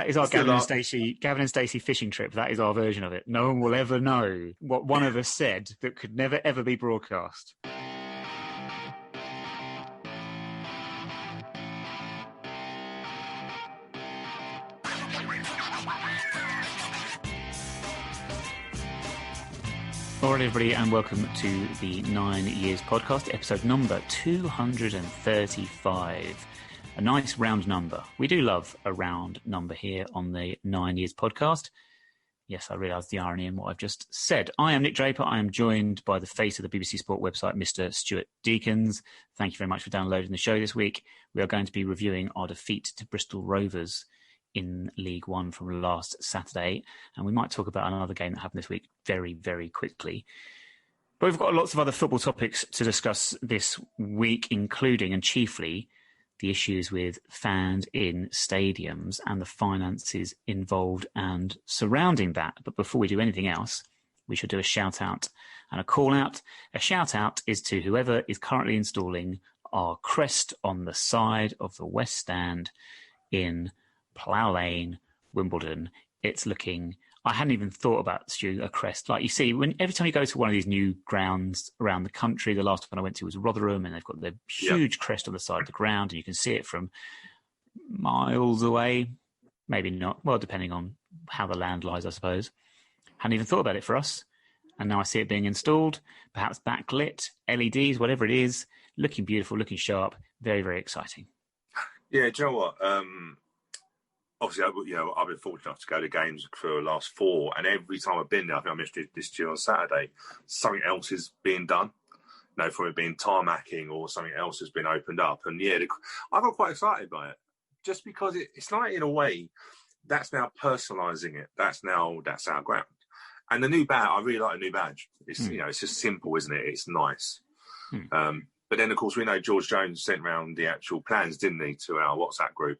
That is our Still Gavin and Stacey fishing trip. That is our version of it. No one will ever know what one of us said that could never, ever be broadcast. All right, everybody, and welcome to the 9 Years podcast, episode number 235. A nice round number. We do love a round number here on the 9 Years podcast. Yes, I realise the irony in what I've just said. I am Nick Draper. I am joined by the face of the BBC Sport website, Mr. Stuart Deakins. Thank you very much for downloading the show this week. We are going to be reviewing our defeat to Bristol Rovers in League One from last Saturday, and we might talk about another game that happened this week very, very quickly. But we've got lots of other football topics to discuss this week, including and chiefly the issues with fans in stadiums and the finances involved and surrounding that. But before we do anything else, we should do a shout out and a call out. A shout out is to whoever is currently installing our crest on the side of the West Stand in Plough Lane, Wimbledon. It's looking... I hadn't even thought about, Stu, a crest. Like you see, every time you go to one of these new grounds around the country, the last one I went to was Rotherham, and they've got the huge crest on the side of the ground, and you can see it from miles away. Maybe not. Well, depending on how the land lies, I suppose. Hadn't even thought about it for us. And now I see it being installed, perhaps backlit, LEDs, whatever it is. Looking beautiful, looking sharp. Very, very exciting. Yeah, do you know what? Obviously, I've been fortunate enough to go to games for the last 4, and every time I've been there, I think I missed this year on Saturday, something else is being done. From it being tarmacking or something else has been opened up. And I got quite excited by it, just because it's like, in a way, that's now personalising it. That's our ground. And the new badge, I really like the new badge. It's it's just simple, isn't it? It's nice. But then, of course, we know George Jones sent round the actual plans, didn't he, to our WhatsApp group.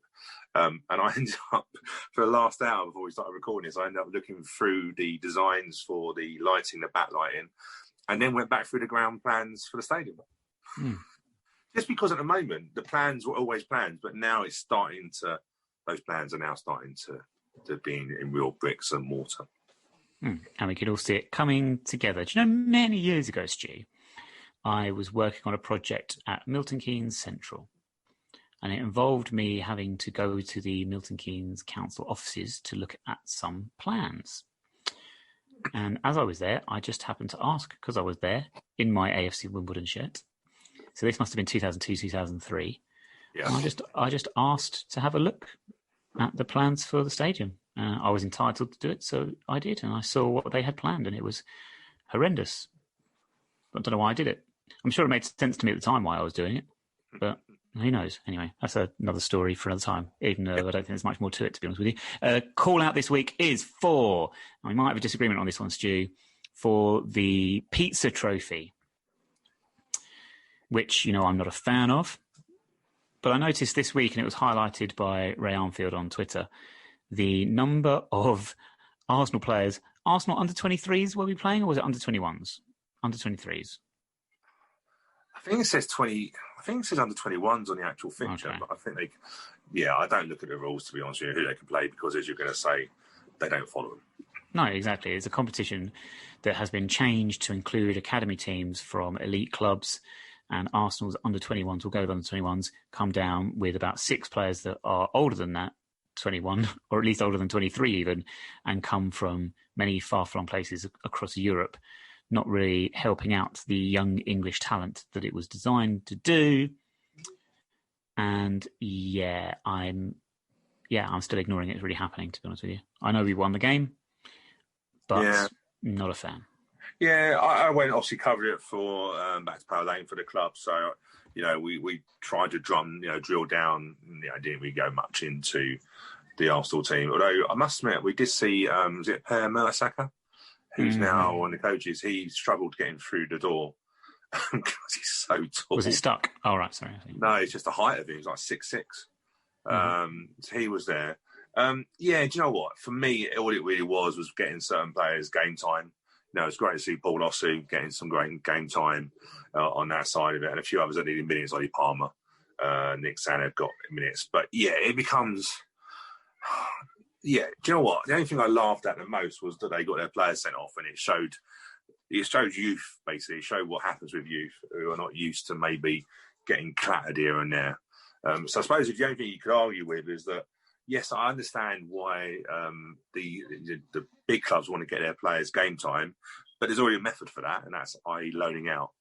And I ended up, for the last hour before we started recording this, I ended up looking through the designs for the lighting, the backlighting, and then went back through the ground plans for the stadium. Just because at the moment, the plans were always plans, but now those plans are now starting to be in real bricks and mortar. And we could all see it coming together. Do you know, many years ago, Stu, I was working on a project at Milton Keynes Central, and it involved me having to go to the Milton Keynes Council offices to look at some plans. And as I was there, I just happened to ask, because I was there in my AFC Wimbledon shirt. So this must have been 2002, 2003. Yeah. And I just asked to have a look at the plans for the stadium. I was entitled to do it, so I did. And I saw what they had planned, and it was horrendous. I don't know why I did it. I'm sure it made sense to me at the time why I was doing it, but who knows? Anyway, that's another story for another time, even though I don't think there's much more to it, to be honest with you. Call out this week is for, we might have a disagreement on this one, Stu, for the pizza trophy, which, I'm not a fan of. But I noticed this week, and it was highlighted by Ray Armfield on Twitter, the number of Arsenal players. Arsenal under-23s will be playing, or was it under-21s? Under-23s. I think it says 20. I think it says under-21s on the actual fixture. Okay. But I think I don't look at the rules, to be honest with you, who they can play, because as you're going to say, they don't follow them. No, exactly. It's a competition that has been changed to include academy teams from elite clubs, and Arsenal's under-21s will go with under-21s, come down with about 6 players that are older than that, 21, or at least older than 23 even, and come from many far-flung places across Europe, not really helping out the young English talent that it was designed to do. And I'm still ignoring it's really happening, to be honest with you. I know we won the game, but not a fan. Yeah, I went, obviously covered it for back to Plough Lane for the club. So, we tried to drill down. Didn't really go much into the Arsenal team. Although I must admit, we did see, was it Per Mertesacker, who's now one of the coaches? He struggled getting through the door because he's so tall. Was it stuck? Oh, right, sorry. No, it's just the height of him. He's like 6'6". So he was there. Do you know what? For me, all it really was getting certain players game time. It's great to see Paul Ossu getting some great game time on that side of it, and a few others that needed minutes, like Palmer, Nick Sanner got minutes. But it becomes Yeah, do you know what? The only thing I laughed at the most was that they got their players sent off, and it showed youth, basically. It showed what happens with youth who are not used to maybe getting clattered here and there. So I suppose the only thing you could argue with is that, yes, I understand why the big clubs want to get their players game time, but there's already a method for that, and that's i.e. loaning out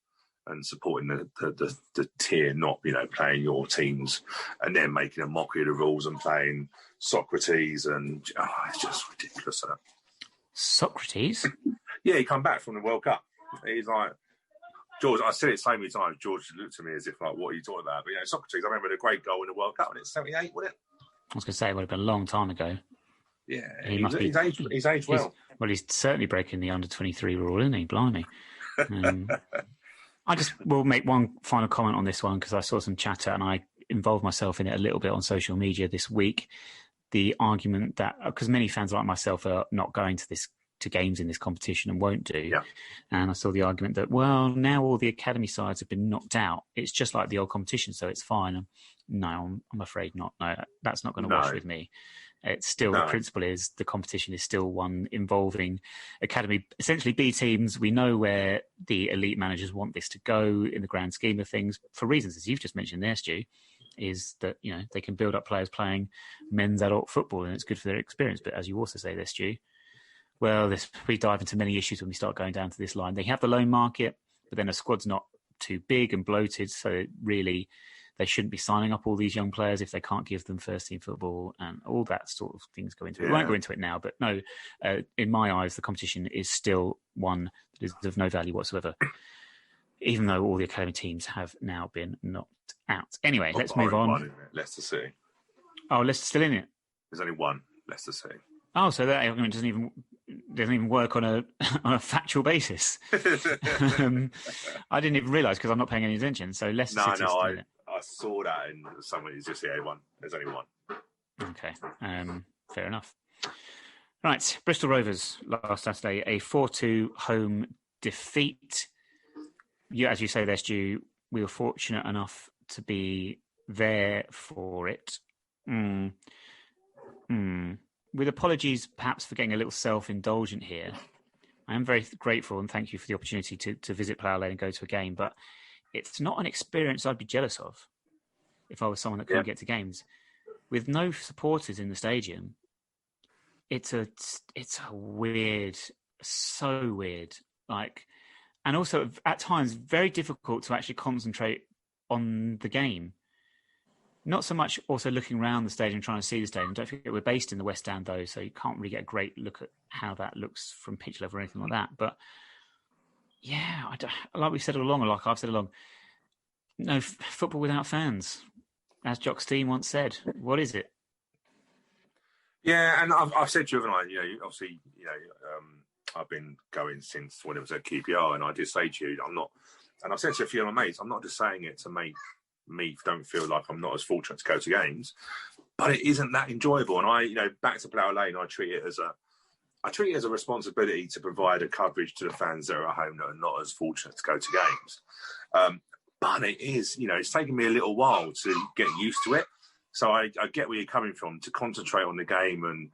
and supporting the tier, not, playing your teams and then making a mockery of the rules and playing Socrates, and it's just ridiculous. Socrates? Yeah, he come back from the World Cup. He's like, George, I said it so many times, George looked at me as if like, what are you talking about? But Socrates, I remember the great goal in the World Cup, and it's 78, wasn't it? I was going to say it would have been a long time ago. Yeah, he's aged well. He's certainly breaking the under-23 rule, isn't he? Blimey. I just will make one final comment on this one because I saw some chatter and I involved myself in it a little bit on social media this week. The argument that, because many fans like myself are not going to games in this competition and won't do. Yeah. And I saw the argument that, well, now all the academy sides have been knocked out. It's just like the old competition, so it's fine. No, I'm afraid not. No, that's not going to wash with me. It's still, the principle is the competition is still one involving academy, essentially B teams. We know where the elite managers want this to go in the grand scheme of things for reasons, as you've just mentioned there, Stu, is that, they can build up players playing men's adult football and it's good for their experience. But as you also say there, Stu, well, we dive into many issues when we start going down to this line. They have the loan market, but then a squad's not too big and bloated, so really they shouldn't be signing up all these young players if they can't give them first-team football, and all that sort of things go into it. We won't go into it now, but no, in my eyes, the competition is still one that is of no value whatsoever, even though all the academy teams have now been knocked out. Anyway, let's move on. Leicester City. Oh, Leicester's still in it? There's only one, Leicester City. Oh, so that argument doesn't even work on a factual basis. I didn't even realise because I'm not paying any attention. So Leicester City. I saw that in somebody's just one. There's only one. Okay, fair enough. Right, Bristol Rovers last Saturday, a 4-2 home defeat. As you say there, Stu, we were fortunate enough to be there for it. With apologies, perhaps, for getting a little self-indulgent here. I am very grateful and thank you for the opportunity to visit Plough Lane and go to a game, but it's not an experience I'd be jealous of if I was someone that couldn't get to games. With no supporters in the stadium, it's a weird, so weird. And also at times very difficult to actually concentrate on the game. Not so much also looking around the stadium, trying to see the stadium. Don't forget we're based in the West End, though, so you can't really get a great look at how that looks from pitch level or anything like that. But yeah, like we've said all along, or like I've said along, no football without fans. As Jock Stein once said, what is it? Yeah, and I've said to you, haven't I? Obviously, I've been going since when it was at QPR, and I did say to you, I'm not, and I've said to a few of my mates, I'm not just saying it to make me don't feel like I'm not as fortunate to go to games, but it isn't that enjoyable. And back to Plough Lane, I treat it as a responsibility to provide a coverage to the fans that are at home that are not as fortunate to go to games. But it is, it's taken me a little while to get used to it. So I get where you're coming from, to concentrate on the game, and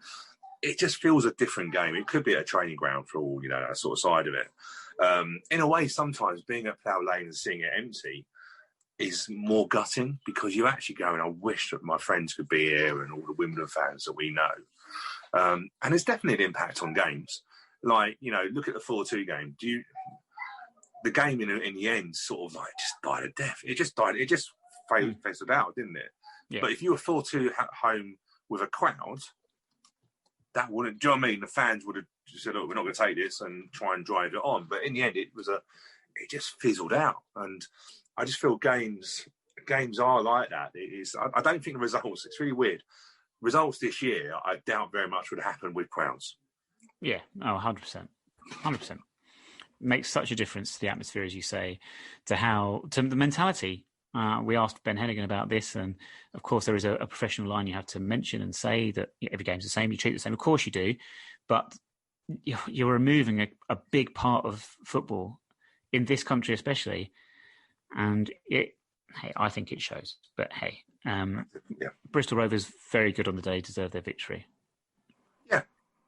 it just feels a different game. It could be a training ground for all, that sort of side of it. In a way, sometimes being at Plough Lane and seeing it empty is more gutting, because you actually go, and I wish that my friends could be here and all the Wimbledon fans that we know. And there's definitely an impact on games. Look at the 4-2 game. The game in the end sort of just died a death. It just died. It just fizzled out, didn't it? Yeah. But if you were 4-2 at home with a crowd, that wouldn't, do you know what I mean? The fans would have just said, look, we're not going to take this and try and drive it on. But in the end, it just fizzled out. And I just feel games are like that. I don't think the results, it's really weird. Results this year, I doubt very much would happen with crowds. Yeah, 100%. 100%. Makes such a difference to the atmosphere, as you say, to the mentality. We asked Ben Hennigan about this, and of course there is a professional line you have to mention and say that every game's the same, you treat it the same. Of course you do, but you're removing a big part of football in this country especially, and I think it shows. But hey, Bristol Rovers very good on the day, deserve their victory.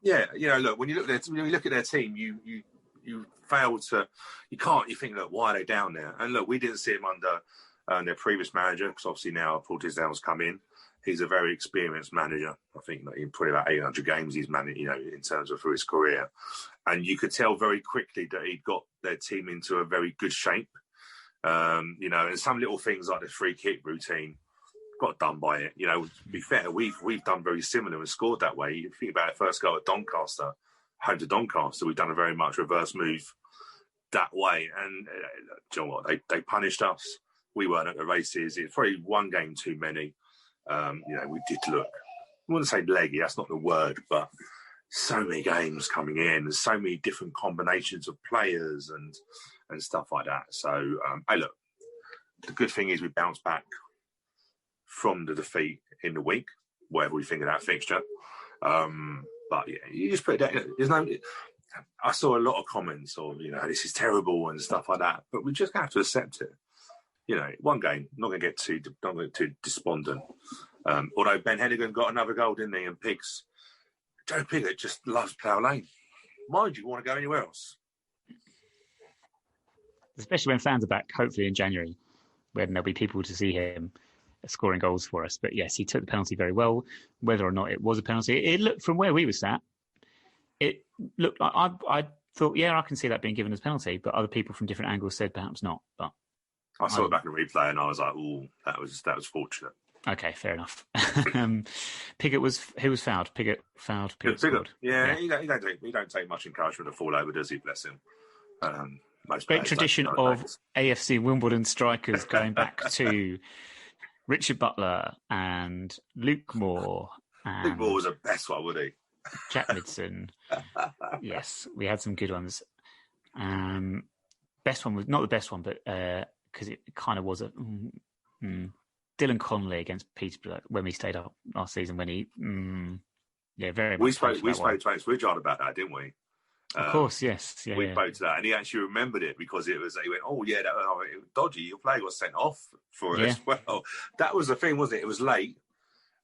Yeah, look, when you look at their team, you fail to, you think, look, why are they down there? And look, we didn't see him under their previous manager, because obviously now Paul Tisdale's come in. He's a very experienced manager. I think that in probably about 800 games he's managed, in terms of through his career. And you could tell very quickly that he'd got their team into a very good shape. And some little things like the free kick routine got done by it. To be fair, we've done very similar and scored that way. You think about the first goal at Doncaster, home to Doncaster, we've done a very much reverse move that way. And do you know what? They punished us. We weren't at the races. It's probably one game too many. We did look, I wouldn't say leggy, that's not the word, but so many games coming in, there's so many different combinations of players and stuff like that. So, hey, look, the good thing is we bounced back from the defeat in the week, whatever we think of that fixture. But yeah, you just put it. I saw a lot of comments of, this is terrible and stuff like that, but we just have to accept it. One game, not going to get too despondent. Although Ben Hennigan got another goal, didn't he? And Joe Pigott just loves Plough Lane. Why would you want to go anywhere else? Especially when fans are back, hopefully in January, when there'll be people to see him scoring goals for us. But yes, he took the penalty very well. Whether or not it was a penalty, it looked, from where we were sat, it looked like I thought, yeah, I can see that being given as a penalty. But other people from different angles said perhaps not. But I saw it back in replay and I was like, "Ooh, that was fortunate." Okay, fair enough. Pigott was fouled. Pigott fouled. Pigott scored. Yeah. He don't take much encouragement to fall over, does he? Bless him. Great tradition of AFC Wimbledon strikers going back to Richard Butler and Luke Moore. Luke Moore was the best one, wasn't he? Jack Midson. Yes, we had some good ones. Best one was not the best one, but because it kind of was a Dylan Connolly against Peterborough when we stayed up last season. When he, very much. We spoke to Alex Wiggard about that, didn't we? Of course, yes. Yeah, we spoke to that, and he actually remembered it because it was. He went, "Oh yeah, it was dodgy. Your player got sent off for it as well." That was the thing, wasn't it? It was late.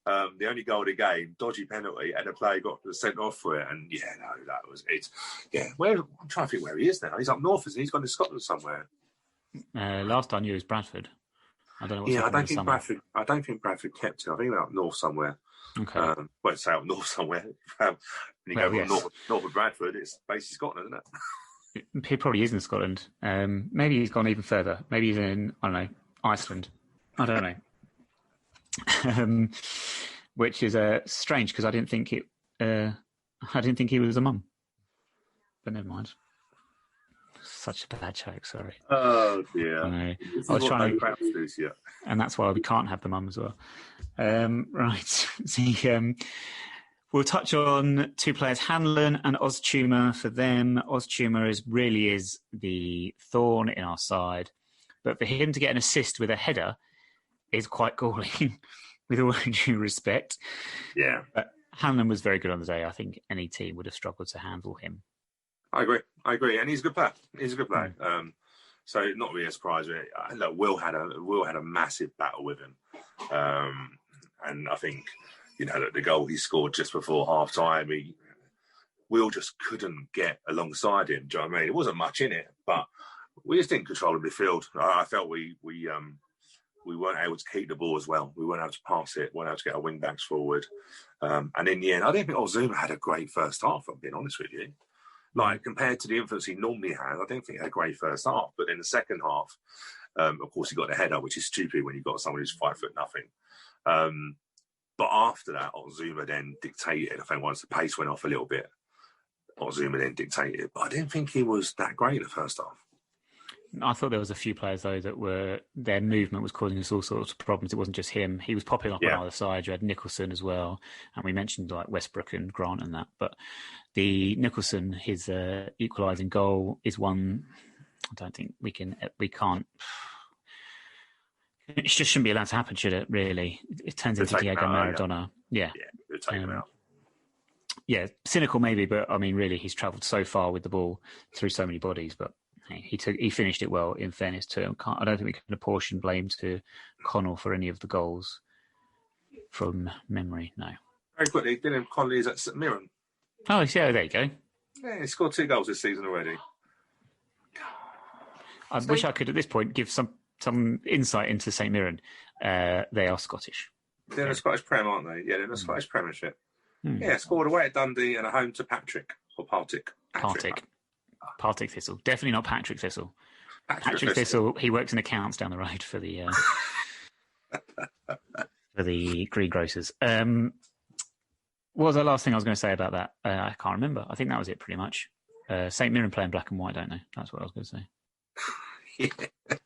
The only goal of the game, dodgy penalty, and the player got sent off for it. And that was it. Yeah, I'm trying to think where he is now. He's up north, isn't he? He's gone to Scotland somewhere. Last I knew, it was Bradford. I don't know. I don't think Bradford kept it. I think they're up north somewhere. Okay. Won't say up north somewhere. When you go north of Bradford, it's basically Scotland, isn't it? He probably is in Scotland. Maybe he's gone even further. Maybe he's in, I don't know, Iceland. I don't know. Which is strange because I didn't think he was a mum. But never mind. Such a bad joke, sorry. Oh dear. I was trying to, and that's why we can't have the mum as well. Right. We'll touch on two players, Hanlon and Oztumer. For them, Oztumer really is the thorn in our side. But for him to get an assist with a header is quite galling, with all due respect. Yeah. But Hanlon was very good on the day. I think any team would have struggled to handle him. I agree. And he's a good player. So not really a surprise. Look, Will had a massive battle with him. And I think, the goal he scored just before half time, Will just couldn't get alongside him. Do you know what I mean? It wasn't much in it, but we just didn't control the midfield. I felt we weren't able to keep the ball as well. We weren't able to pass it, weren't able to get our wing backs forward. And in the end, I don't think Oztumer had a great first half, I'm being honest with you. Like, compared to the influence he normally has, I don't think he had a great first half. But in the second half, of course, he got the header, which is stupid when you've got someone who's 5'0". But after that, Oztumer then dictated. I think once the pace went off a little bit, Oztumer then dictated. But I didn't think he was that great in the first half. I thought there was a few players, though, that their movement was causing us all sorts of problems. It wasn't just him. He was popping up on either side. You had Nicholson as well. And we mentioned like Westbrook and Grant and that. But the Nicholson, his equalising goal is one I don't think we can't. It just shouldn't be allowed to happen, should it, really? It turns into Diego Maradona. Yeah. Yeah, take him out. Yeah, cynical maybe, but I mean, really, he's travelled so far with the ball through so many bodies, but he finished it well, in fairness to him. I don't think we can apportion blame to Connell for any of the goals from memory, no. Very quickly, Dylan Connolly is at St Mirren. Oh, yeah, there you go. Yeah, he scored 2 goals this season already. I wish I could, at this point, give some insight into St Mirren. They are Scottish. They're in the Scottish Prem, aren't they? Yeah, they're in the Scottish Premiership. Yeah, scored away at Dundee and a home to Partick. Partick Thistle. Definitely not Patrick Thistle. Patrick Thistle, he works in accounts down the road for the for the greengrocers. What was the last thing I was going to say about that? I can't remember. I think that was it pretty much. St Mirren play in black and white, don't they? That's what I was going to say. Yeah.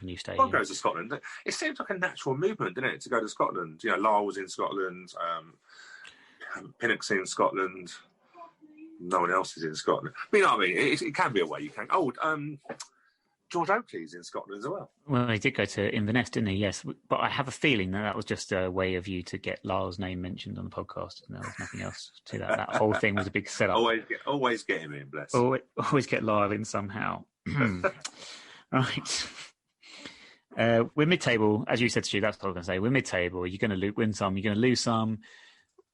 New stadium. Goes to Scotland. It seems like a natural movement, didn't it, to go to Scotland? You know, Lyle was in Scotland, Pinnock's in Scotland. No one else is in Scotland. But you know what I mean? It can be a way you can. George Oakley's in Scotland as well. Well, he did go to Inverness, didn't he? Yes, but I have a feeling that was just a way of you to get Lyle's name mentioned on the podcast. And there was nothing else to that. That whole thing was a big setup. Always get him in, bless. Always get Lyle in somehow. Right. We're mid-table, as you said, Stu. That's what I was going to say. We're mid-table. You're going to win some. You're going to lose some.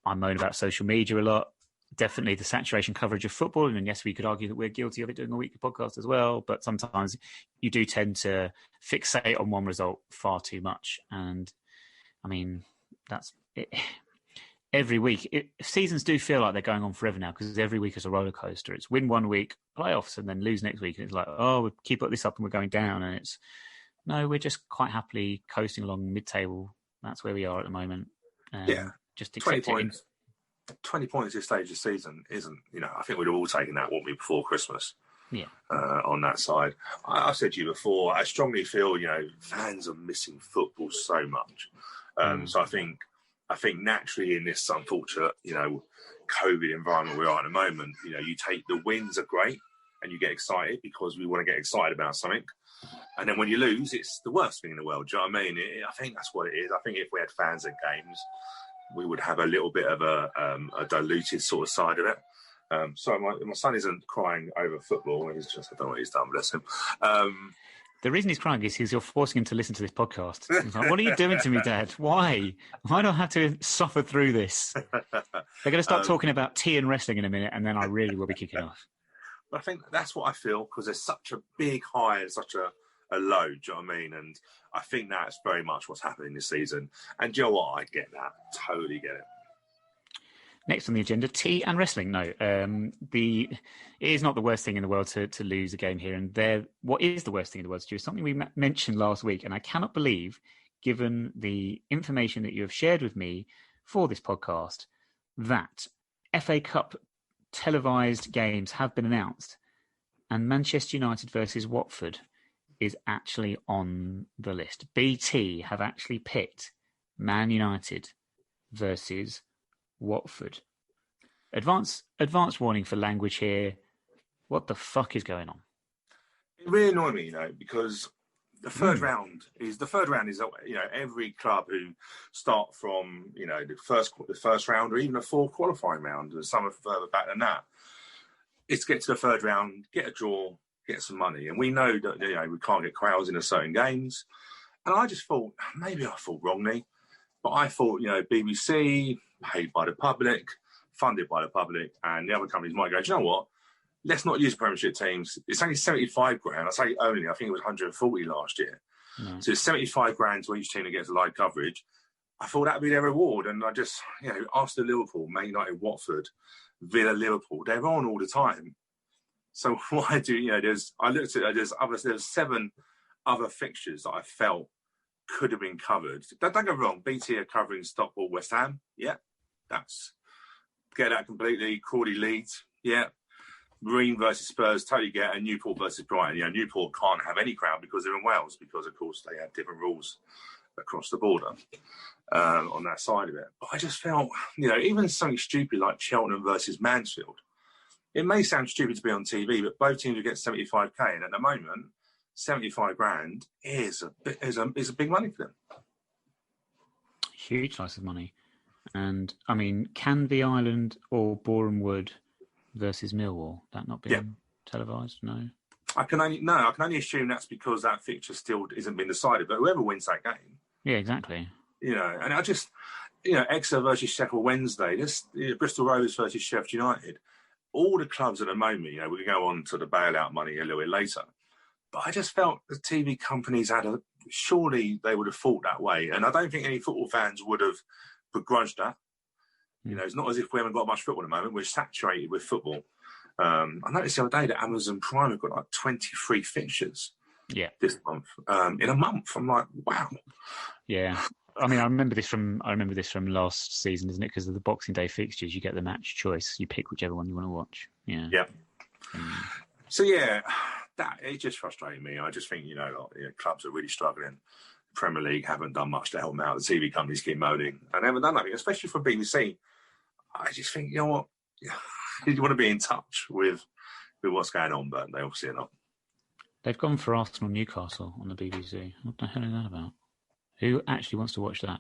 I moan about social media a lot. Definitely the saturation coverage of football. And yes, we could argue that we're guilty of it doing a weekly podcast as well. But sometimes you do tend to fixate on one result far too much. And I mean, that's it. Every week, seasons do feel like they're going on forever now because every week is a roller coaster. It's win one week, playoffs, and then lose next week. And it's like, oh, we keep up this up and we're going down. And it's, no, we're just quite happily coasting along mid-table. That's where we are at the moment. Just 20 points. 20 points this stage of the season isn't, I think we'd have all taken that, wouldn't we, before Christmas? Yeah. On that side. I've said to you before, I strongly feel, fans are missing football so much. So I think naturally in this unfortunate, COVID environment we're in at the moment, you take the wins are great and you get excited because we want to get excited about something. And then when you lose, it's the worst thing in the world. Do you know what I mean? I think that's what it is. I think if we had fans at games, we would have a little bit of a diluted sort of side of it. So my son isn't crying over football. He's just, I don't know what he's done, bless him. The reason he's crying is because you're forcing him to listen to this podcast. He's like, what are you doing to me, Dad? Why? Why do I have to suffer through this? They're going to start talking about tea and wrestling in a minute, and then I really will be kicking off. But I think that's what I feel, because there's such a big high and such a low, do you know what I mean? And I think that's very much what's happening this season. And do you know what? I get that. Totally get it. Next on the agenda, tea and wrestling. No, it is not the worst thing in the world to lose a game here and there. What is the worst thing in the world, Stu, is something we mentioned last week, and I cannot believe, given the information that you have shared with me for this podcast, that FA Cup televised games have been announced, and Manchester United versus Watford is actually on the list. BT have actually picked Man United versus Watford. Advance warning for language here. What the fuck is going on? It really annoyed me, because the third round is every club who start from the first round or even a full qualifying round, and some are further back than that. It's get to the third round, get a draw, get some money, and we know that we can't get crowds in certain games. And I just thought, maybe I thought wrongly, but I thought BBC, paid by the public, funded by the public, and the other companies might go, do you know what? Let's not use Premiership teams. It's only 75 grand. I say only. I think it was 140 last year. Mm. So it's 75 grand to each team that gets live coverage. I thought that would be their reward. And I just, after Liverpool, Man United, Watford, Villa, Liverpool, they're on all the time. So why there's 7 other fixtures that I felt could have been covered. Don't get me wrong, BT are covering Stockport, West Ham. Yeah, get that completely. Crawley, Leeds. Yeah. Marine versus Spurs, totally get. And Newport versus Brighton. Newport can't have any crowd because they're in Wales, because of course they have different rules across the border on that side of it. But I just felt, even something stupid like Cheltenham versus Mansfield. It may sound stupid to be on TV, but both teams will get 75k, and at the moment, 75 grand is a big money for them. Huge slice of money. And I mean, Canvey Island or Boreham Wood versus Millwall, that not being televised? No. I can only assume that's because that fixture still isn't been decided. But whoever wins that game, yeah, exactly. And I just, Exeter versus Sheffield Wednesday, Bristol Rovers versus Sheffield United. all the clubs at the moment, we can go on to the bailout money a little bit later. But I just felt the TV companies surely they would have thought that way. And I don't think any football fans would have begrudged that. It's not as if we haven't got much football at the moment. We're saturated with football. I noticed the other day that Amazon Prime have got like 23 fixtures this month. In a month. I'm like, wow. Yeah. I mean, I remember this from last season, isn't it? Because of the Boxing Day fixtures, you get the match choice. You pick whichever one you want to watch. Yeah. Yeah. So that it just frustrated me. I just think clubs are really struggling. The Premier League haven't done much to help them out. The TV companies keep moaning and they haven't done nothing, especially for BBC. I just think, you know what, you want to be in touch with what's going on, but they obviously are not. They've gone for Arsenal Newcastle on the BBC. What the hell is that about? Who actually wants to watch that?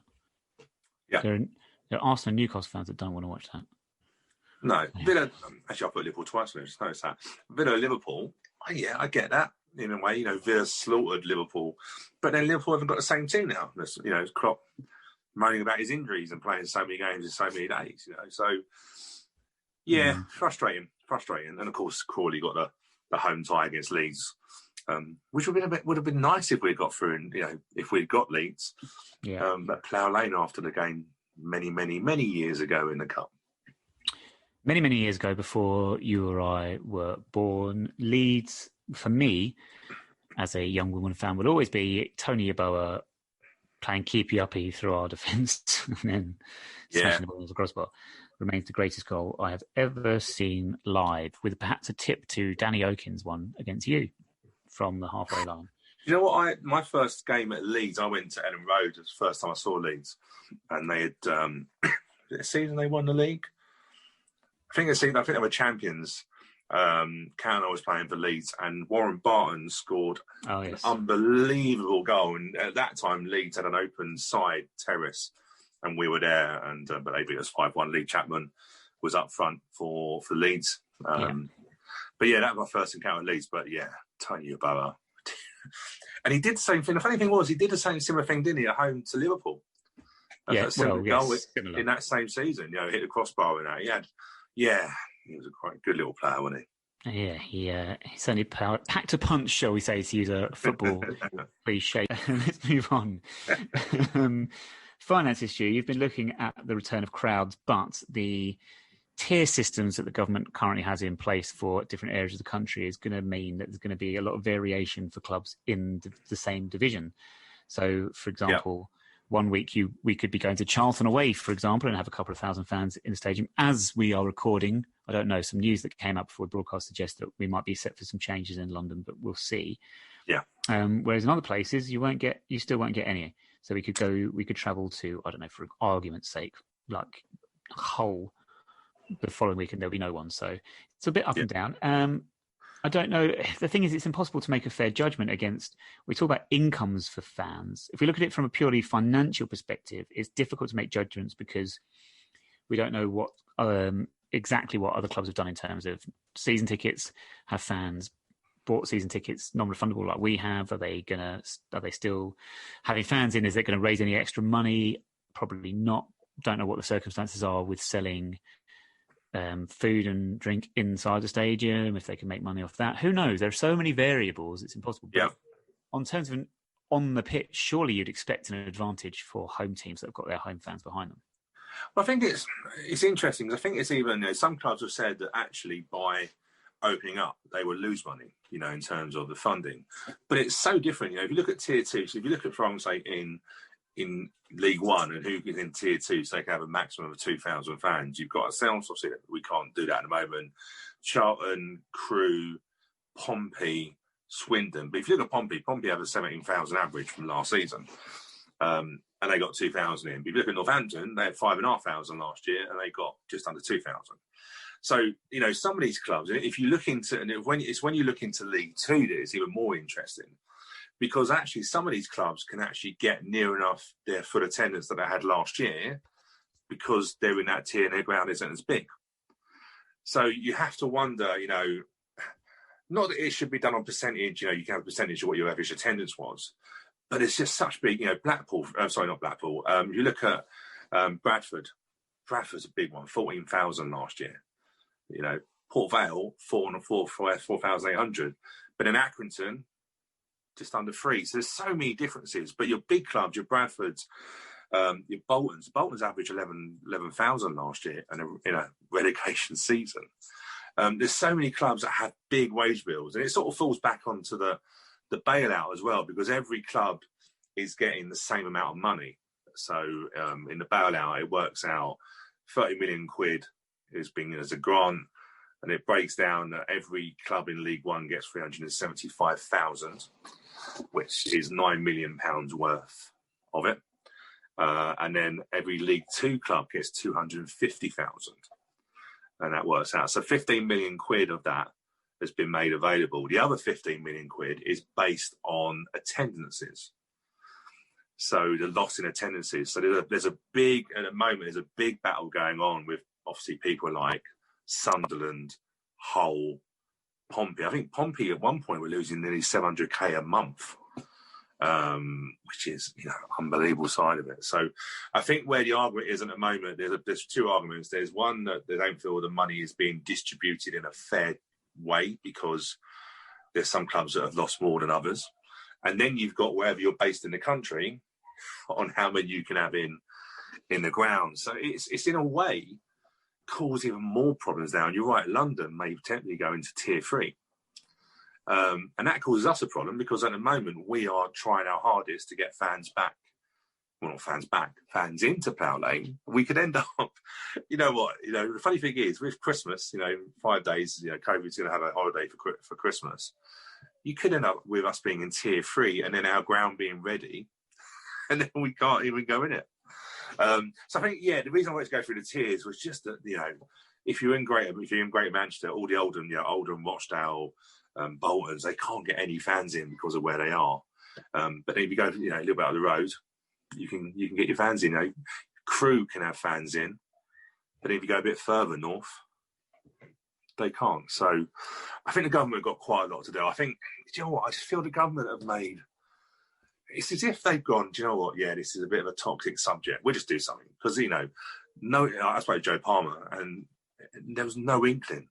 Yeah. There are Arsenal and Newcastle fans that don't want to watch that. No. Villa, actually, I put Liverpool twice. I just noticed that. Villa, Liverpool, I get that in a way. Villa slaughtered Liverpool. But then Liverpool haven't got the same team now. Klopp moaning about his injuries and playing so many games in so many days. So, frustrating. And, of course, Crawley got the home tie against Leeds. Which would have been nice if we got through, and if we'd got Leeds. Yeah. But Plough Lane after the game many, many, many years ago in the cup. Many, many years ago, before you or I were born, Leeds, for me, as a young woman fan, would always be Tony Yeboah playing keepy-uppy through our defence and then smashing the ball into the crossbar. Remains the greatest goal I have ever seen live, with perhaps a tip to Danny Oakins one against you from the halfway line. You know what? My first game at Leeds, I went to Ellen Road. It was the first time I saw Leeds, and they had the season they won the league. I think they were champions. Cannona was playing for Leeds, and Warren Barton scored an unbelievable goal. And at that time, Leeds had an open side terrace, and we were there. And but they beat us 5-1. Lee Chapman was up front for Leeds. But that was my first encounter at Leeds. But Tony Yeboah. And he did the same thing. The funny thing was, he did the same similar thing, didn't he, at home to Liverpool? Goal in that same season. Hit the crossbar and that. He was a quite good little player, wasn't he? Yeah, he certainly packed a punch, shall we say, to use a football cliche. Let's move on. Finance issue. You've been looking at the return of crowds, but the tier systems that the government currently has in place for different areas of the country is going to mean that there's going to be a lot of variation for clubs in the same division. So, for example, one week we could be going to Charlton away, for example, and have a couple of thousand fans in the stadium. As we are recording, I don't know, some news that came out before the broadcast suggests that we might be set for some changes in London, but we'll see. Yeah. Whereas in other places, you still won't get any. So we could travel to, I don't know, for argument's sake, like Hull the following week, and there'll be no one. So it's a bit up and down. I don't know. The thing is, it's impossible to make a fair judgment against. We talk about incomes for fans. If we look at it from a purely financial perspective, it's difficult to make judgments because we don't know what exactly what other clubs have done in terms of season tickets. Have fans bought season tickets non-refundable like we have? Are they still having fans in? Is it going to raise any extra money? Probably not. Don't know what the circumstances are with selling food and drink inside the stadium, if they can make money off that. Who knows? There are so many variables, it's impossible. Yeah. On terms of on the pitch, surely you'd expect an advantage for home teams that have got their home fans behind them. Well, I think it's interesting because I think it's even, some clubs have said that actually by opening up, they will lose money, in terms of the funding. But it's so different. If you look at tier two, so if you look at, for example, in League One and who is in Tier 2, so they can have a maximum of 2,000 fans. You've got ourselves, obviously, we can't do that at the moment. Charlton, Crewe, Pompey, Swindon. But if you look at Pompey have a 17,000 average from last season. And they got 2,000 in. But if you look at Northampton, they had 5,500 last year and they got just under 2,000. So, some of these clubs, if you look into, and when you look into League 2, that it's even more interesting. Because actually some of these clubs can actually get near enough their full attendance that they had last year because they're in that tier and their ground isn't as big. So you have to wonder, not that it should be done on percentage, you can have a percentage of what your average attendance was, but it's just such big, not Blackpool. You look at Bradford. Bradford's a big one, 14,000 last year. Port Vale, 4,800. But in Accrington, just under 3. So there's so many differences. But your big clubs, your Bradfords, your Bolton's averaged 11,000 last year in a relegation season. There's so many clubs that have big wage bills, and it sort of falls back onto the bailout as well, because every club is getting the same amount of money. So in the bailout, it works out 30 million quid is being as a grant, and it breaks down that every club in League One gets 375,000, which is £9 million worth of it. And then every League Two club gets 250,000. And that works out. So 15 million quid of that has been made available. The other 15 million quid is based on attendances. So the loss in attendances. So there's a big battle going on with obviously people like Sunderland, Hull, Pompey. I think Pompey at one point were losing nearly 700k a month, which is unbelievable side of it. So I think where the argument is at the moment, there's two arguments. There's one that they don't feel the money is being distributed in a fair way because there's some clubs that have lost more than others, and then you've got wherever you're based in the country on how many you can have in the ground. So it's in a way cause even more problems now. And you're right, London may potentially go into tier 3. And that causes us a problem because at the moment we are trying our hardest to get fans back. Well, not fans back, fans into Plough Lane. We could end up, the funny thing is with Christmas, 5 days, COVID's going to have a holiday for Christmas. You could end up with us being in tier 3 and then our ground being ready and then we can't even go in it. So I think, the reason I wanted to go through the tiers was just that, if you're in Greater Manchester, all the Oldham, Rochdale, Boltons, they can't get any fans in because of where they are. But then if you go, a little bit up the road, you can get your fans in. Crewe can have fans in, but if you go a bit further north, they can't. So I think the government got quite a lot to do. I think, I just feel the government have made. It's as if they've gone, do you know what? Yeah, this is a bit of a toxic subject. We'll just do something. Because, I spoke to Joe Palmer and there was no inkling.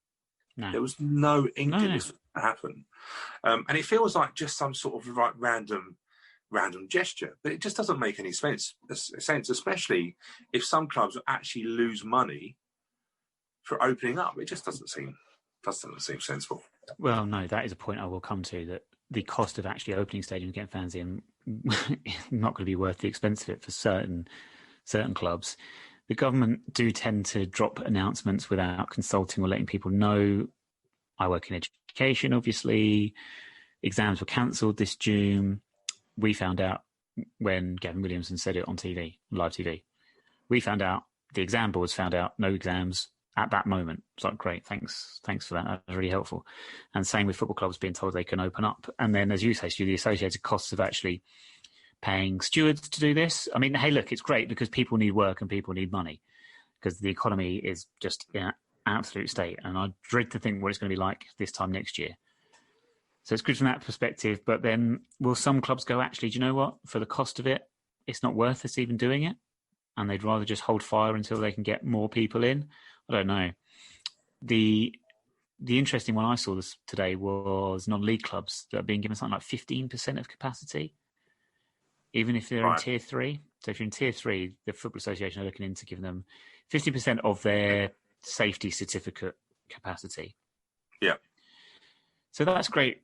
No. There was no inkling this would happen. And it feels like just some sort of random gesture. But it just doesn't make any sense, especially if some clubs actually lose money for opening up. It just doesn't seem sensible. Well, no, that is a point I will come to, that the cost of actually opening stadiums, getting fans in, not going to be worth the expense of it for certain clubs. The government do tend to drop announcements without consulting or letting people know. I work in education, obviously. Exams were cancelled this June. We found out when Gavin Williamson said it on TV, live TV. We found out, the exam boards found out, no exams at that moment. It's like, great, thanks for that. That was really helpful. And same with football clubs being told they can open up. And then, as you say, Stu, the associated costs of actually paying stewards to do this. I mean, hey, look, it's great because people need work and people need money because the economy is just in an absolute state. And I dread to think what it's going to be like this time next year. So it's good from that perspective. But then will some clubs go, actually, do you know what? For the cost of it, it's not worth us even doing it. And they'd rather just hold fire until they can get more people in. I don't know. The interesting one I saw this today was non-league clubs that are being given something like 15% of capacity, even if they're in tier 3. So if you're in tier 3, the Football Association are looking into giving them 50% of their safety certificate capacity. Yeah. So that's great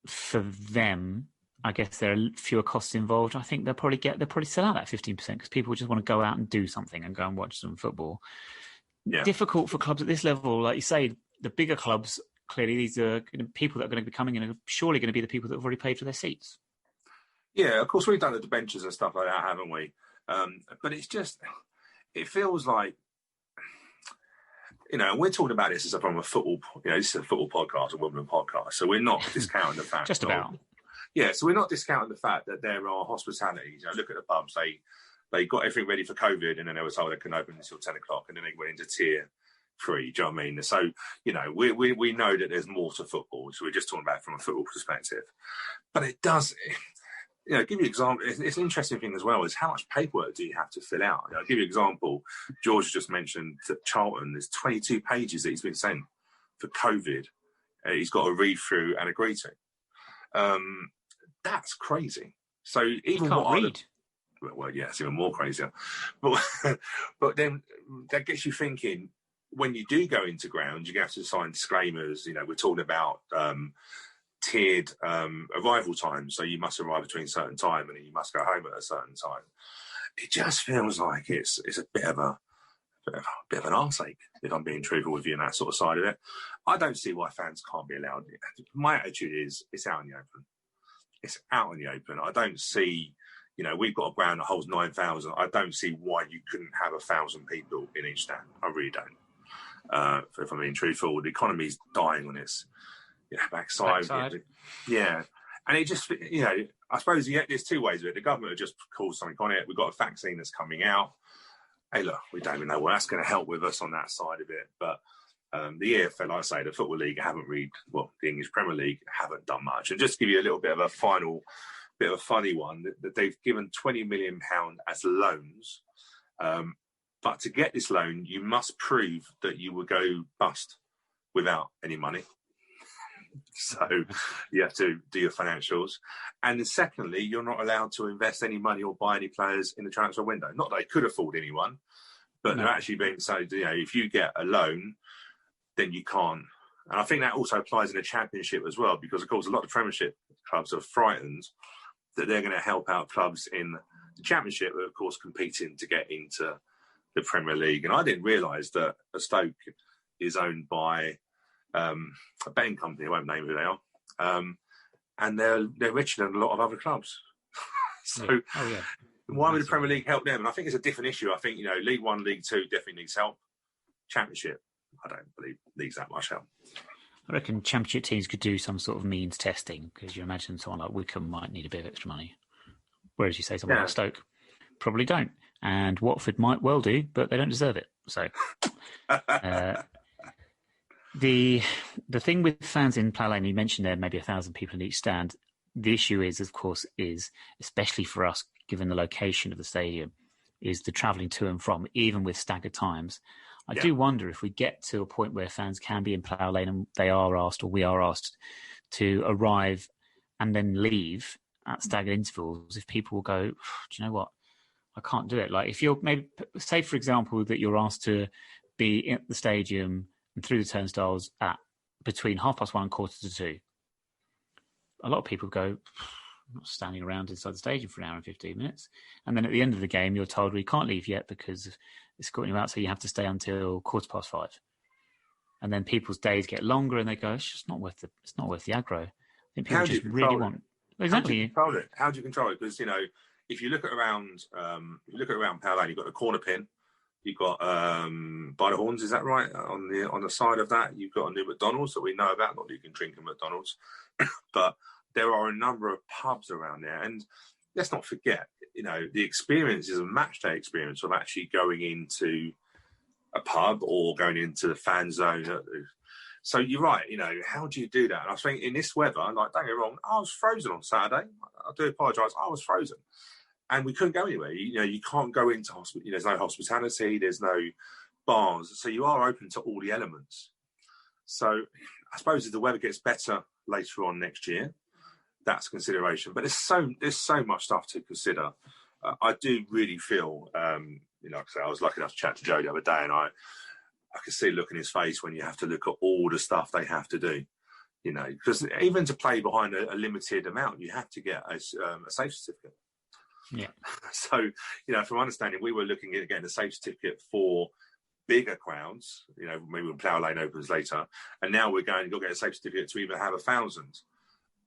for them. I guess there are fewer costs involved. I think they'll probably sell out that 15% because people just want to go out and do something and go and watch some football. Yeah. Difficult for clubs at this level. Like you say, the bigger clubs, clearly these are people that are going to be coming in are surely going to be the people that have already paid for their seats. Yeah, of course, we've done the debentures and stuff like that, haven't we? But it's just, it feels like, we're talking about this from a football, this is a football podcast, a women podcast, so we're not discounting the fact. Just about. So we're not discounting the fact that there are hospitalities. Look at the pubs, they got everything ready for COVID and then they were told they couldn't open until 10 o'clock and then they went into tier 3. Do you know what I mean? So, we know that there's more to football. So we're just talking about it from a football perspective. But it does, give you an example. It's an interesting thing as well is how much paperwork do you have to fill out? I'll give you an example. George just mentioned that Charlton, there's 22 pages that he's been sent for COVID, he's got to read through and agree to. That's crazy. So even you can't what read. Well, yeah, it's even more crazier. But but then that gets you thinking. When you do go into ground, you have to sign disclaimers. You know, we're talking about tiered arrival times. So you must arrive between a certain time, and then you must go home at a certain time. It just feels like it's a bit of an arseache, if I'm being truthful with you, and that sort of side of it. I don't see why fans can't be allowed. My attitude is it's out in the open. It's out in the open. I don't see, you know, we've got a ground that holds 9,000. I don't see why you couldn't have 1,000 people in each stand. I really don't. If I'm being truthful, the economy's dying on its backside. Yeah. And it just, you know, I suppose there's two ways of it. The government have just called something on it. We've got a vaccine that's coming out. Hey, look, we don't even know what that's going to help with us on that side of it. But the EFL, like I say, the Football League the English Premier League haven't done much. And just to give you a little bit of a funny one, that they've given £20 million as loans. But to get this loan, you must prove that you will go bust without any money. So you have to do your financials. And then secondly, you're not allowed to invest any money or buy any players in the transfer window. Not that they could afford anyone, but they're actually being said, you know, if you get a loan, then you can't. And I think that also applies in the Championship as well, because, of course, a lot of Premiership clubs are frightened that they're going to help out clubs in the Championship who are, of course, competing to get into the Premier League. And I didn't realise that Stoke is owned by a betting company. I won't name who they are. And they're richer than a lot of other clubs. So why would the Premier League help them? And I think it's a different issue. I think, you know, League One, League Two definitely needs help. Championship, I don't believe needs that much help. I reckon Championship teams could do some sort of means testing, because you imagine someone like Wickham might need a bit of extra money. Whereas you say someone like Stoke probably don't. And Watford might well do, but they don't deserve it. So the thing with fans in Plough Lane, you mentioned there maybe 1,000 people in each stand. The issue is, of course, especially for us, given the location of the stadium, is the travelling to and from, even with staggered times. I do wonder if we get to a point where fans can be in Plough Lane and they are asked, or we are asked, to arrive and then leave at staggered intervals, if people will go, do you know what? I can't do it. Like if you're maybe, say for example, that you're asked to be at the stadium and through the turnstiles at between 1:30 and 1:45. A lot of people go, I'm not standing around inside the stadium for an hour and 15 minutes. And then at the end of the game, you're told, well, you can't leave yet because it's escorting you out, so you have to stay until 5:15. And then people's days get longer and they go, it's just not worth the aggro. I think people just really want. Exactly. How do you control it? Because, you know, if you look at around Plough Lane, you've got a corner pin, you've got by the horns, is that right? On the side of that, you've got a new McDonald's that we know about. Not that you can drink at McDonald's, but there are a number of pubs around there. And let's not forget, you know, the experience is a match day experience of actually going into a pub or going into the fan zone. So you're right, you know, how do you do that? And I think in this weather, like, don't get me wrong, I was frozen on Saturday. I do apologise, I was frozen. And we couldn't go anywhere. You know, you can't go into hospital. You know, there's no hospitality, there's no bars. So you are open to all the elements. So I suppose if the weather gets better later on next year, that's a consideration. But there's so much stuff to consider. I do really feel, you know, like I say, I was lucky enough to chat to Joe the other day, and I could see a look in his face when you have to look at all the stuff they have to do. You know, because even to play behind a limited amount, you have to get a safe certificate. Yeah. So, you know, from understanding, we were looking at getting a safe certificate for bigger crowds, you know, maybe when Plough Lane opens later. And now we're going to go get a safe certificate to even have 1,000.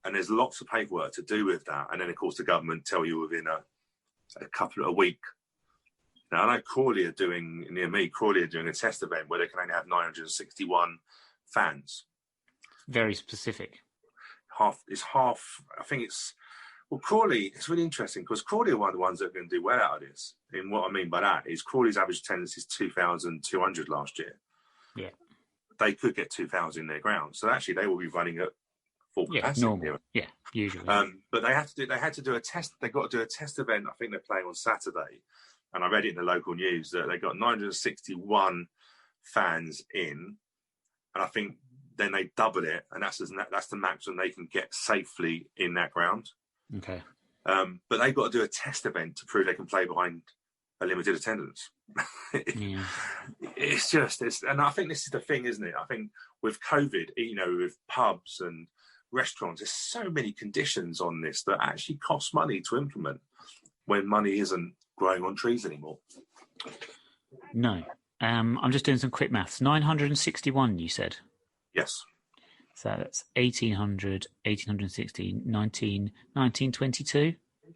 And there's lots of paperwork to do with that. And then, of course, the government tell you within a week. Now, I know Crawley are doing a test event where they can only have 961 fans. Very specific. I think it's, well, Crawley, it's really interesting because Crawley are one of the ones that are going to do well out of this. And what I mean by that is Crawley's average attendance is 2,200 last year. Yeah. They could get 2,000 in their ground. So actually they will be running at full capacity. Normal. Yeah, usually. But they had to do a test. They got to do a test event. I think they're playing on Saturday. And I read it in the local news that they got 961 fans in. And I think then they double it, and that's the maximum they can get safely in that ground. Okay. But they've got to do a test event to prove they can play behind a limited attendance. Yeah. And I think this is the thing, isn't it? I think with COVID, with pubs and restaurants, there's so many conditions on this that actually cost money to implement when money isn't growing on trees anymore. No. I'm just doing some quick maths. 961, you said? Yes. So that's 1800, 1860, 1922?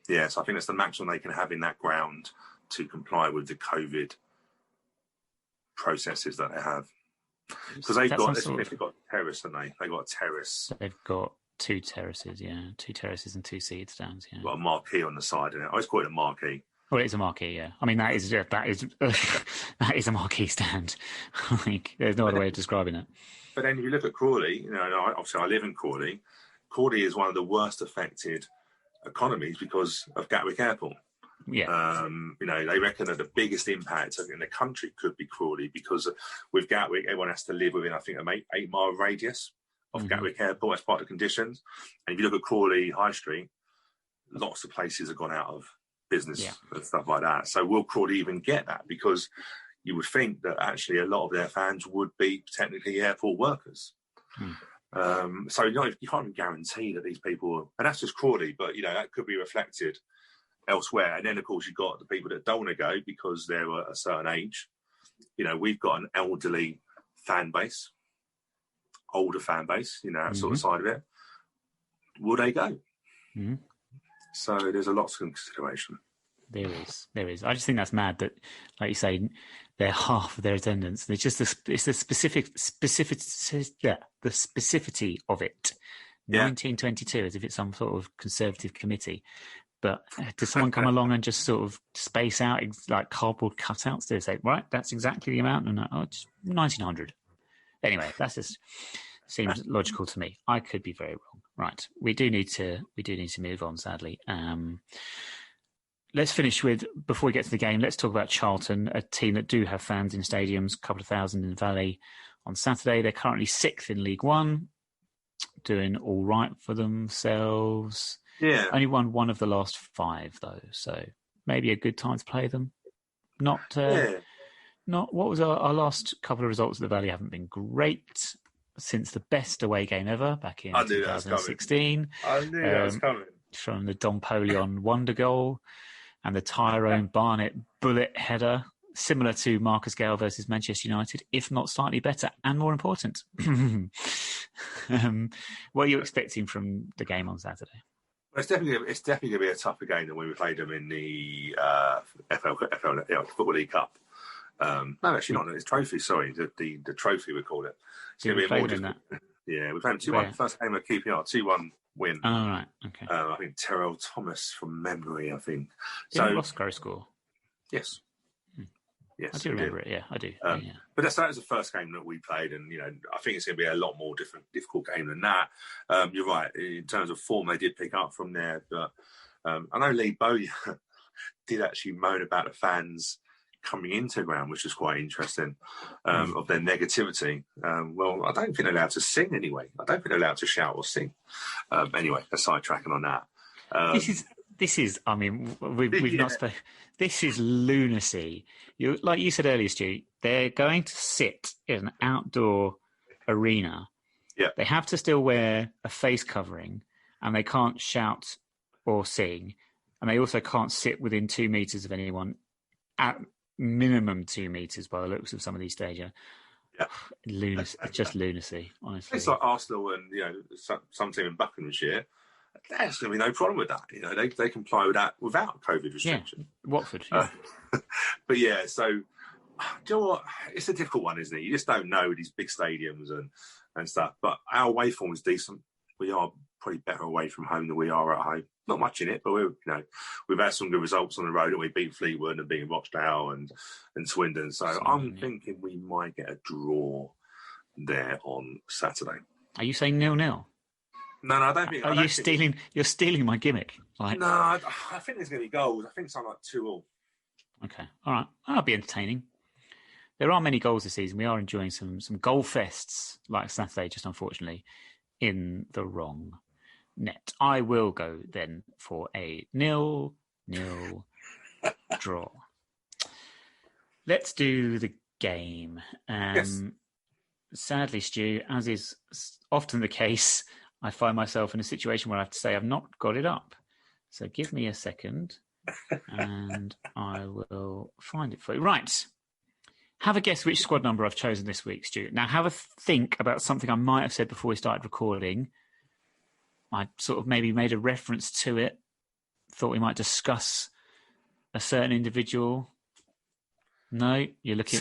Yes, I think that's the maximum they can have in that ground to comply with the COVID processes that they have. Because they've got terrace, haven't they? They've got a terrace. They've got 2 terraces, yeah. 2 terraces and 2 seed stands, yeah. Got a marquee on the side, and I always call it a marquee. Well, it is a marquee, yeah. I mean, that is that is a marquee stand. Like, there's no other way of describing it. But then if you look at Crawley, obviously I live in Crawley. Crawley is one of the worst affected economies because of Gatwick Airport. Yeah. They reckon that the biggest impact in the country could be Crawley because with Gatwick, everyone has to live within, I think, an 8-mile radius of Gatwick Airport as part of the conditions. And if you look at Crawley High Street, lots of places have gone out of business and stuff like that. So will Crawley even get that? Because you would think that actually a lot of their fans would be technically airport workers. So you can't even guarantee that these people, and that's just Crawley, but that could be reflected elsewhere. And then of course you've got the people that don't want to go because they're a certain age. We've got an elderly fan base, older fan base, that sort of side of it. Will they go? So there's a lot of consideration. There is. I just think that's mad that, like you say, they're half of their attendance. It's just the specificity of it. 1922, as if it's some sort of conservative committee. But does someone come along and just sort of space out like cardboard cutouts to say, right, that's exactly the amount, and it's 1900. Anyway, that just seems logical to me. I could be very wrong. Right, we do need to move on. Sadly, let's finish with, before we get to the game, let's talk about Charlton, a team that do have fans in stadiums, a couple of thousand in the Valley on Saturday. They're currently 6th in League One, doing all right for themselves. Yeah. Only won 1 of the last 5, though, so maybe a good time to play them. Not what was our last couple of results at the Valley haven't been great since the best away game ever back in 2016. I knew that was coming. From the Don Polion wonder goal and the Tyrone Barnett bullet header, similar to Marcus Gale versus Manchester United, if not slightly better and more important. What are you expecting from the game on Saturday? It's definitely going to be a tougher game than when we played them in the Football League Cup. No, actually not. It's trophy. Sorry, the trophy we call it. It's going to be more difficult. Yeah, we played 2-1. First game of QPR, 2-1 win. Oh, right. Okay. I think Terrell Thomas from memory. I think. Didn't Roscoe score? Yes. Yes, I do remember it. Yeah, I do. But that was the first game that we played, and I think it's going to be a lot more difficult game than that. You're right in terms of form; they did pick up from there, but I know Lee Bowyer did actually moan about the fans coming into the ground, which was quite interesting, of their negativity. Well, I don't think they're allowed to sing anyway. I don't think they're allowed to shout or sing. Anyway, a sidetracking on that. This is. I mean, we've not spoken. This is lunacy. Like you said earlier, Stu, they're going to sit in an outdoor arena. Yeah. They have to still wear a face covering, and they can't shout or sing, and they also can't sit within 2 meters of anyone. At minimum 2 meters, by the looks of some of these stadia. Yeah, lunacy. It's just lunacy, honestly. It's like Arsenal and some team in Buckinghamshire. There's going to be no problem with that. They comply with that without COVID restriction. Yeah. Watford. Yeah. But yeah, so do you know what? It's a difficult one, isn't it? You just don't know with these big stadiums and stuff. But our away form is decent. We are probably better away from home than we are at home. Not much in it, but we've had some good results on the road, and we beat Fleetwood and beat Rochdale and Swindon. So I'm thinking we might get a draw there on Saturday. Are you saying 0-0? No, I don't think. You're stealing my gimmick. Like, no, I think there's going to be goals. I think something like 2-2. Okay, all right. That'll be entertaining. there are many goals this season. We are enjoying some goal fests like Saturday, just unfortunately in the wrong net. I will go then for a 0-0 draw. Let's do the game. Yes. Sadly, Stu, as is often the case, I find myself in a situation where I have to say I've not got it up. So give me a second and I will find it for you. Right. Have a guess which squad number I've chosen this week, Stu. Now, have a think about something I might have said before we started recording. I sort of maybe made a reference to it, thought we might discuss a certain individual. No, you're looking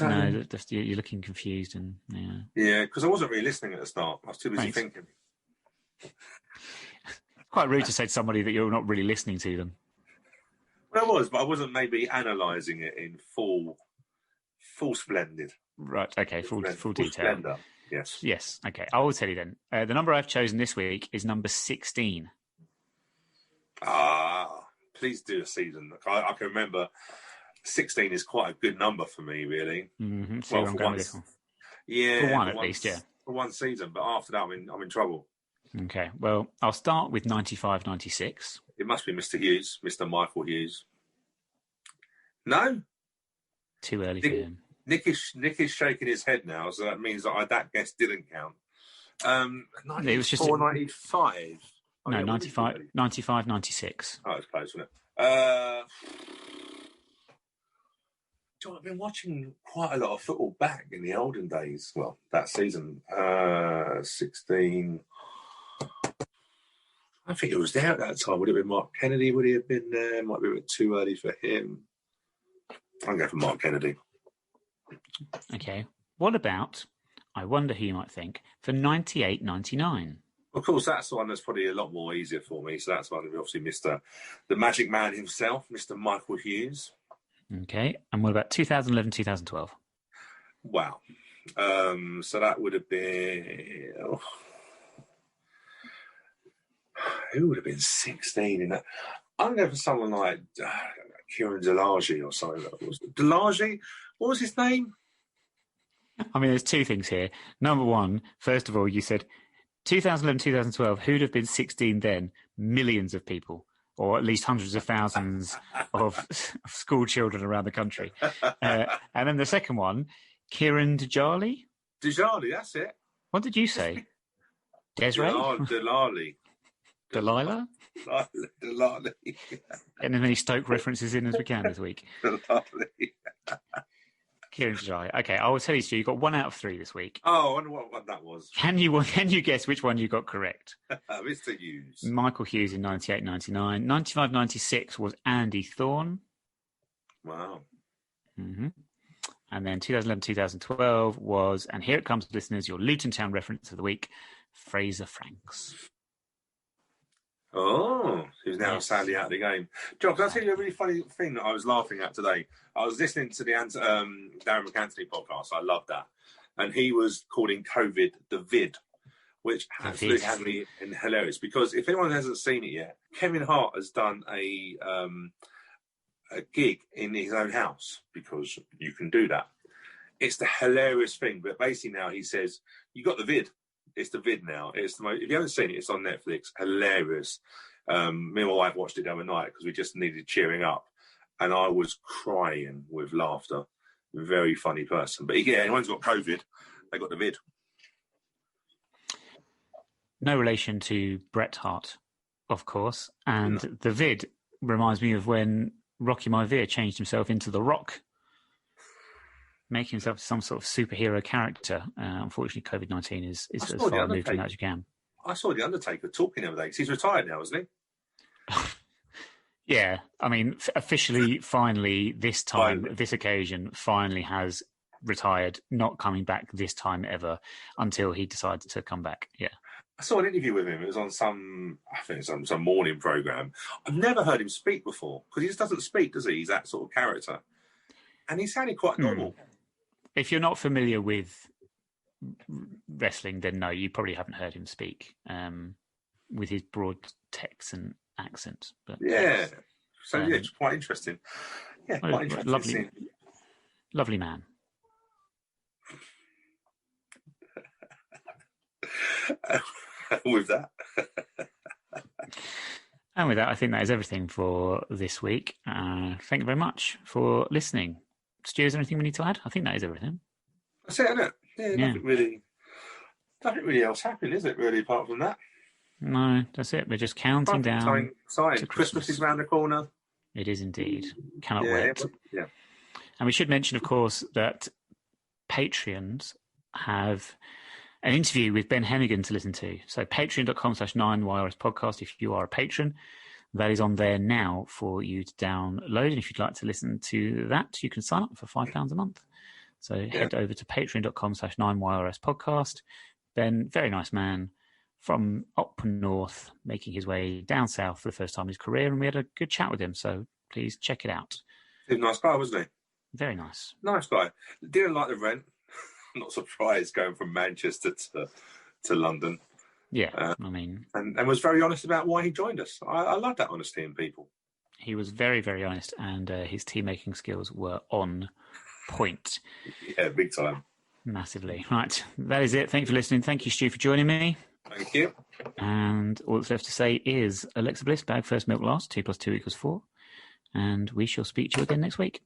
you're looking confused and yeah, because I wasn't really listening at the start. I was too busy thinking. Quite rude to say to somebody that you're not really listening to them. Well, I was, but I wasn't maybe analysing it in full splendid. Right. Okay. Full detail. Splendor. Yes. Yes. Okay. I will tell you then. The number I've chosen this week is number 16. Please do a season. I can remember 16 is quite a good number for me, really. Mm-hmm. So well, for one, yeah, for one at least, yeah. For one season, but after that, I'm in trouble. Okay. Well, I'll start with 95-96. It must be Mr. Hughes, Mr. Michael Hughes. No. Too early for him. Nick is shaking his head now, so that means that guess didn't count. It was just 95. No, 95-96. Oh, it's close, wasn't it? John, I've been watching quite a lot of football back in the olden days. Well, that season, 16. I think it was there at that time. Would it have been Mark Kennedy? Would he have been there? Might be a bit too early for him. I'll go for Mark Kennedy. Okay. What about, I wonder who you might think, for 98-99? Of course, that's the one that's probably a lot more easier for me. So that's one of obviously the Magic Man himself, Mr. Michael Hughes. Okay. And what about 2011-2012? Wow. So that would have been... who would have been 16 in that? I'm going for someone like Kieran Delage or something. Delage? What was his name? I mean, there's two things here. Number one, first of all, you said 2011-2012, who'd have been 16 then? Millions of people, or at least hundreds of thousands of school children around the country. And then the second one, Kieran Djali? Djali, that's it. What did you say? Desiree? Delali. Delilah? Delali. Getting as many Stoke references in as we can this week. Delali. Kieran Djali. Okay, I will tell you, Stu, you got 1 out of 3 this week. Oh, I wonder what that was. Can you guess which one you got correct? Mr. Hughes. Michael Hughes in 98-99. 95-96 was Andy Thorne. Wow. Mm-hmm. And then 2011-2012 was, and here it comes, listeners, your Luton Town reference of the week, Fraser Franks. Oh, he's now sadly out of the game. John, can I tell you a really funny thing that I was laughing at today? I was listening to the Darren McAnthony podcast. I love that. And he was calling COVID the vid, which absolutely had me hilarious. Because if anyone hasn't seen it yet, Kevin Hart has done a gig in his own house, because you can do that. It's the hilarious thing. But basically now he says, you got the vid. It's the vid now. It's the most, if you haven't seen it, it's on Netflix. Hilarious. Me and my wife watched it the other night because we just needed cheering up, and I was crying with laughter. Very funny person. But yeah, anyone's got COVID, they got the vid. No relation to Bret Hart, of course. And the vid reminds me of when Rocky Maivia changed himself into The Rock, making himself some sort of superhero character. Unfortunately, COVID-19 is as far removed from that as you can. I saw The Undertaker talking the other day. He's retired now, isn't he? Yeah. I mean, officially, finally, this occasion, finally has retired, not coming back this time ever until he decides to come back. Yeah. I saw an interview with him. It was on some morning programme. I've never heard him speak before, because he just doesn't speak, does he? He's that sort of character. And he sounded quite normal. If you're not familiar with wrestling, then no, you probably haven't heard him speak with his broad Texan accent. But yeah, so it's quite interesting. Yeah, quite interesting. Lovely man. With that. And with that, I think that is everything for this week. Thank you very much for listening. Stu, is there anything we need to add? I think that is everything. That's it, isn't it? Yeah. Nothing really else happened, is it, really, apart from that? No, that's it. We're just counting down. To Christmas is around the corner. It is indeed. Cannot wait. Yeah. And we should mention, of course, that Patreons have an interview with Ben Hennigan to listen to. So patreon.com/9YRS podcast. If you are a patron, that is on there now for you to download. And if you'd like to listen to that, you can sign up for £5 a month. So head over to patreon.com/9YRS podcast. Ben, very nice man from up north, making his way down south for the first time in his career. And we had a good chat with him. So please check it out. He's a nice guy, wasn't he? Very nice. Nice guy. Didn't like the rent. I'm not surprised going from Manchester to London. Yeah, I mean... And was very honest about why he joined us. I love that honesty in people. He was very, very honest, and his tea-making skills were on point. Yeah, big time. Massively. Right, that is it. Thank you for listening. Thank you, Stu, for joining me. Thank you. And all that's left to say is Alexa Bliss, bag first, milk last, 2 + 2 = 4. And we shall speak to you again next week.